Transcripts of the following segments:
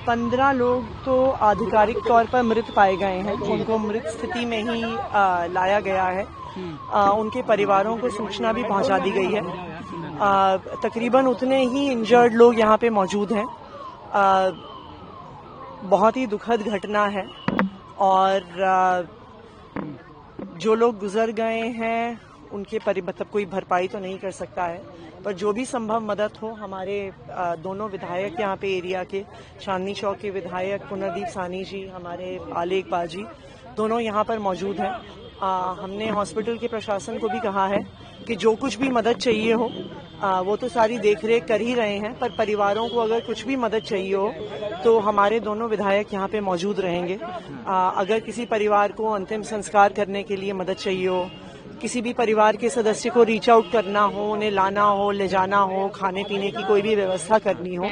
15 लोग तो आधिकारिक तौर पर मृत पाए गए हैं, उनको मृत स्थिति में ही लाया गया है। उनके परिवारों को सूचना भी पहुंचा दी गई है। तकरीबन उतने ही इंजर्ड लोग यहाँ पे मौजूद हैं। बहुत ही दुखद घटना है और जो लोग गुजर गए हैं उनके मतलब कोई भरपाई तो नहीं कर सकता है, पर जो भी संभव मदद हो। हमारे दोनों विधायक यहाँ पे एरिया के, चांदनी चौक के विधायक पुनर्दीप सानी जी, हमारे आले इकबाल जी, दोनों यहाँ पर मौजूद हैं। हमने हॉस्पिटल के प्रशासन को भी कहा है कि जो कुछ भी मदद चाहिए हो वो तो सारी देखरेख कर ही रहे हैं, पर परिवारों को अगर कुछ भी मदद चाहिए हो तो हमारे दोनों विधायक यहाँ पे मौजूद रहेंगे। अगर किसी परिवार को अंतिम संस्कार करने के लिए मदद चाहिए हो, किसी भी परिवार के सदस्य को रीच आउट करना हो, उन्हें लाना हो, ले जाना हो, खाने पीने की कोई भी व्यवस्था करनी हो,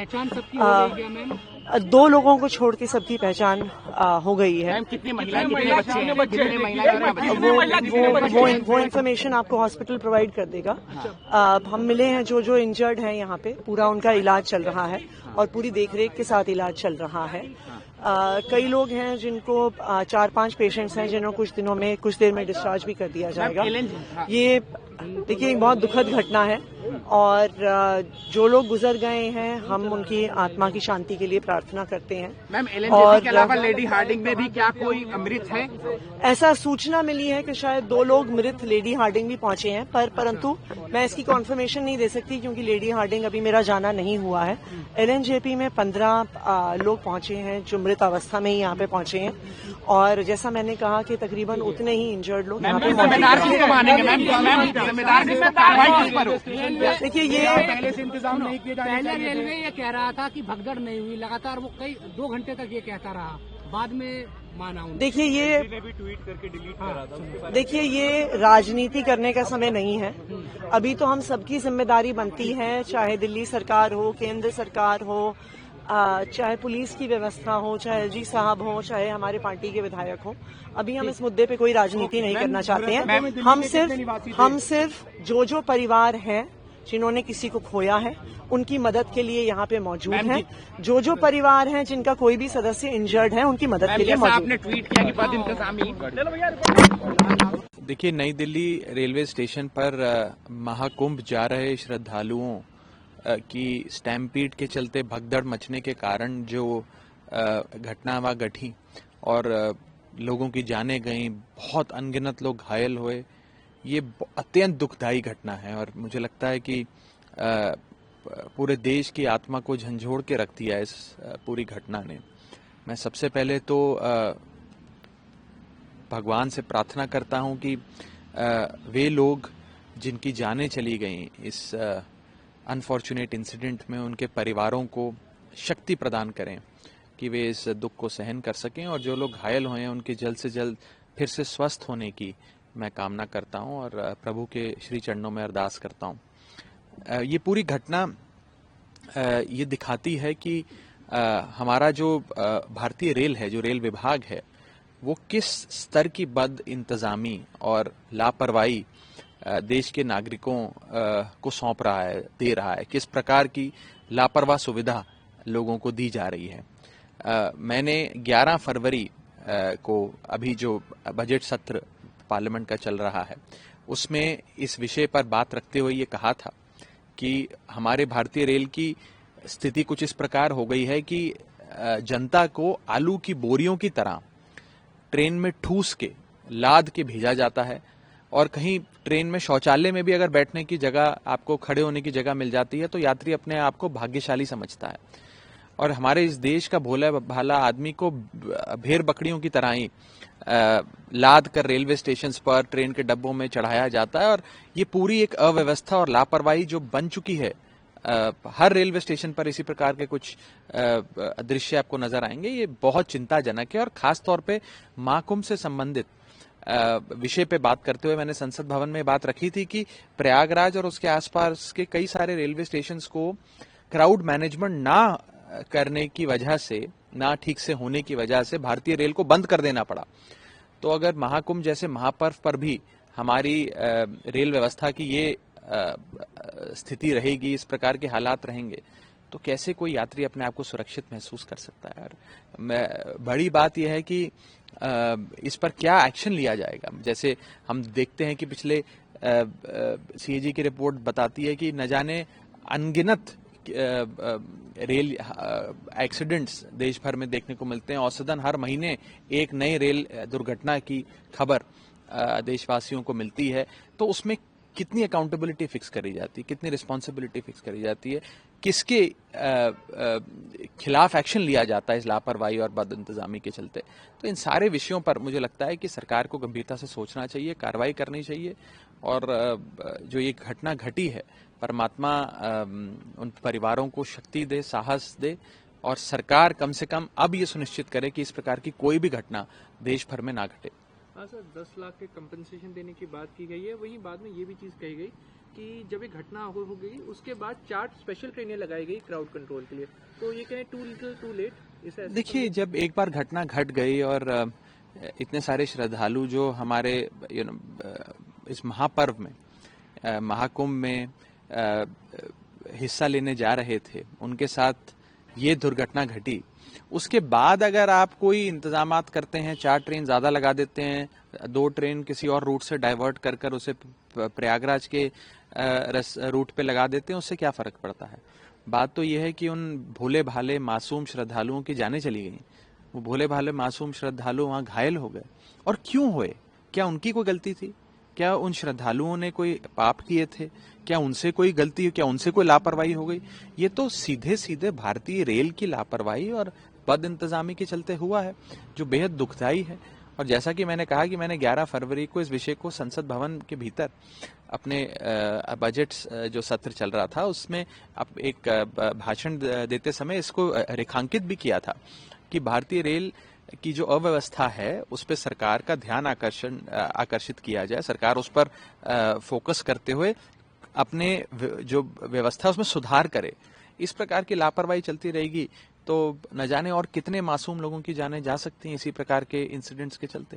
2 लोगों को छोड़ के सबकी पहचान हो गई है। कितनी महिला कितने बच्चे हैं? कितने महिला वो इन्फॉर्मेशन आपको हॉस्पिटल प्रोवाइड कर देगा। हम मिले हैं, जो इंजर्ड हैं यहाँ पे, पूरा उनका इलाज चल रहा है और पूरी देखरेख के साथ इलाज चल रहा है। कई लोग हैं जिनको 4-5 पेशेंट्स हैं जिन्हें कुछ देर में डिस्चार्ज भी कर दिया जाएगा। ये देखिए बहुत दुखद घटना है और जो लोग गुजर गए हैं हम उनकी आत्मा की शांति के लिए प्रार्थना करते हैं। मैम, एलएनजेपी के अलावा लेडी हार्डिंग में भी क्या कोई मृत है? ऐसा सूचना मिली है कि शायद 2 लोग मृत लेडी हार्डिंग भी पहुंचे हैं, परंतु मैं इसकी कॉन्फर्मेशन नहीं दे सकती क्योंकि लेडी हार्डिंग अभी मेरा जाना नहीं हुआ है। एलएनजेपी में 15 लोग पहुंचे हैं जो मृत अवस्था में ही यहाँ पे पहुंचे हैं और जैसा मैंने कहा कि तकरीबन उतने ही इंजर्ड लोग यहाँ पे देखिए ये पहले से इंतजाम नहीं किया पहले रेलवे ये कह रहा था कि भगदड़ नहीं हुई, लगातार वो 2 घंटे तक ये कहता रहा, बाद में माना उन्होंने। देखिए ये भी ट्वीट करके डिलीट करा था। देखिए ये राजनीति करने का समय नहीं है। अभी तो हम सबकी जिम्मेदारी बनती है, चाहे दिल्ली सरकार हो, केंद्र सरकार हो, चाहे पुलिस की व्यवस्था हो, चाहे एलजी साहब हो, चाहे हमारे पार्टी के विधायक हो। अभी हम इस मुद्दे पे कोई राजनीति नहीं करना चाहते हैं। हम सिर्फ जो परिवार हैं जिन्होंने किसी को खोया है उनकी मदद के लिए यहाँ पे मौजूद हैं। जो परिवार हैं जिनका कोई भी सदस्य इंजर्ड है उनकी मदद के लिए मौजूद। आपने ट्वीट किया कि बहुत इंतजामी। देखिए, नई दिल्ली रेलवे स्टेशन पर महाकुंभ जा रहे श्रद्धालुओं की स्टैम्पीड के चलते भगदड़ मचने के कारण जो घटना वहाँ घटी और लोगों की जानें गई, बहुत अनगिनत लोग घायल हुए, ये अत्यंत दुखदायी घटना है और मुझे लगता है कि पूरे देश की आत्मा को झंझोड़ के रख दिया इस पूरी घटना ने। मैं सबसे पहले तो भगवान से प्रार्थना करता हूं कि वे लोग जिनकी जानें चली गई इस अनफॉर्चुनेट इंसिडेंट में, उनके परिवारों को शक्ति प्रदान करें कि वे इस दुख को सहन कर सकें और जो लोग घायल हुए हैं उनके जल्द से जल्द फिर से स्वस्थ होने की मैं कामना करता हूं और प्रभु के श्री चरणों में अरदास करता हूं। ये पूरी घटना ये दिखाती है कि हमारा जो भारतीय रेल है, जो रेल विभाग है, वो किस स्तर की बद इंतजामी और लापरवाही देश के नागरिकों को सौंप रहा है, दे रहा है, किस प्रकार की लापरवाह सुविधा लोगों को दी जा रही है। मैंने 11 फरवरी को अभी जो बजट सत्र पार्लियामेंट का चल रहा है उसमें इस विषय पर बात रखते हुए ये कहा था कि हमारे भारतीय रेल की स्थिति कुछ इस प्रकार हो गई है कि जनता को आलू की बोरियों की तरह ट्रेन में ठूस के लाद के भेजा जाता है और कहीं ट्रेन में शौचालय में भी अगर बैठने की जगह, आपको खड़े होने की जगह मिल जाती है तो यात्री अपने आप को भाग्यशाली समझता है और हमारे इस देश का भोला भाला आदमी को भेड़ बकरियों की तरह ही लाद कर रेलवे स्टेशन पर, ट्रेन के डब्बों में चढ़ाया जाता है और ये पूरी एक अव्यवस्था और लापरवाही जो बन चुकी है। हर रेलवे स्टेशन पर इसी प्रकार के कुछ दृश्य आपको नजर आएंगे। ये बहुत चिंताजनक है और खास तौर पे महाकुंभ से संबंधित विषय पे बात करते हुए मैंने संसद भवन में बात रखी थी कि प्रयागराज और उसके आसपास के कई सारे रेलवे स्टेशंस को क्राउड मैनेजमेंट ना करने की वजह से, ना ठीक से होने की वजह से भारतीय रेल को बंद कर देना पड़ा। तो अगर महाकुंभ जैसे महापर्व पर भी हमारी रेल व्यवस्था की ये स्थिति रहेगी, इस प्रकार के हालात रहेंगे, तो कैसे कोई यात्री अपने आप को सुरक्षित महसूस कर सकता है यार। बड़ी बात यह है कि इस पर क्या एक्शन लिया जाएगा। जैसे हम देखते हैं कि पिछले सीएजी की रिपोर्ट बताती है कि न जाने अनगिनत रेल एक्सीडेंट्स देश भर में देखने को मिलते हैं। औसतन हर महीने एक नई रेल दुर्घटना की खबर देशवासियों को मिलती है। तो उसमें कितनी अकाउंटेबिलिटी फिक्स करी जाती है, कितनी रिस्पॉन्सिबिलिटी फिक्स करी जाती है, किसके खिलाफ एक्शन लिया जाता है इस लापरवाही और बदइंतजामी के चलते। तो इन सारे विषयों पर मुझे लगता है कि सरकार को गंभीरता से सोचना चाहिए, कार्रवाई करनी चाहिए। और जो ये घटना घटी है, परमात्मा उन परिवारों को शक्ति दे, साहस दे, और सरकार कम से कम अब ये सुनिश्चित करे कि इस प्रकार की कोई भी घटना देश भर में ना घटे। हाँ सर, 10 लाख के कंपनसेशन देने की बात की गई है। वहीं बाद में ये भी चीज़ कही गई कि जब ये घटना हो गई उसके बाद 4 स्पेशल ट्रेनें लगाई गई क्राउड कंट्रोल के लिए। तो ये कहें टू लिटिल टू लेट। देखिए, जब एक बार घटना घट गई और इतने सारे श्रद्धालु जो हमारे इस महापर्व में, महाकुंभ में हिस्सा लेने जा रहे थे, उनके साथ ये दुर्घटना घटी, उसके बाद अगर आप कोई इंतजामात करते हैं, 4 ट्रेन ज्यादा लगा देते हैं, 2 ट्रेन किसी और रूट से डाइवर्ट कर उसे प्रयागराज के रूट पे लगा देते हैं, उससे क्या फर्क पड़ता है। बात तो यह है कि उन भोले भाले मासूम श्रद्धालुओं की जानें चली गई। वो भोले भाले मासूम श्रद्धालु वहां घायल हो गए। और क्यों हुए? क्या उनकी कोई गलती थी? क्या उन श्रद्धालुओं ने कोई पाप किए थे? क्या उनसे कोई गलती, क्या उनसे कोई लापरवाही हो गई? ये तो सीधे सीधे भारतीय रेल की लापरवाही और बद इंतजामी के चलते हुआ है, जो बेहद दुखदायी है। और जैसा कि मैंने कहा कि मैंने 11 फरवरी को इस विषय को संसद भवन के भीतर अपने बजट जो सत्र चल रहा था उसमें एक भाषण देते समय इसको रेखांकित भी किया था कि भारतीय रेल की जो अव्यवस्था है उस पर सरकार का ध्यान आकर्षित किया जाए, सरकार उस पर फोकस करते हुए अपने जो व्यवस्था उसमें सुधार करे। इस प्रकार की लापरवाही चलती रहेगी तो न जाने और कितने मासूम लोगों की जानें जा सकती हैं इसी प्रकार के इंसिडेंट्स के चलते।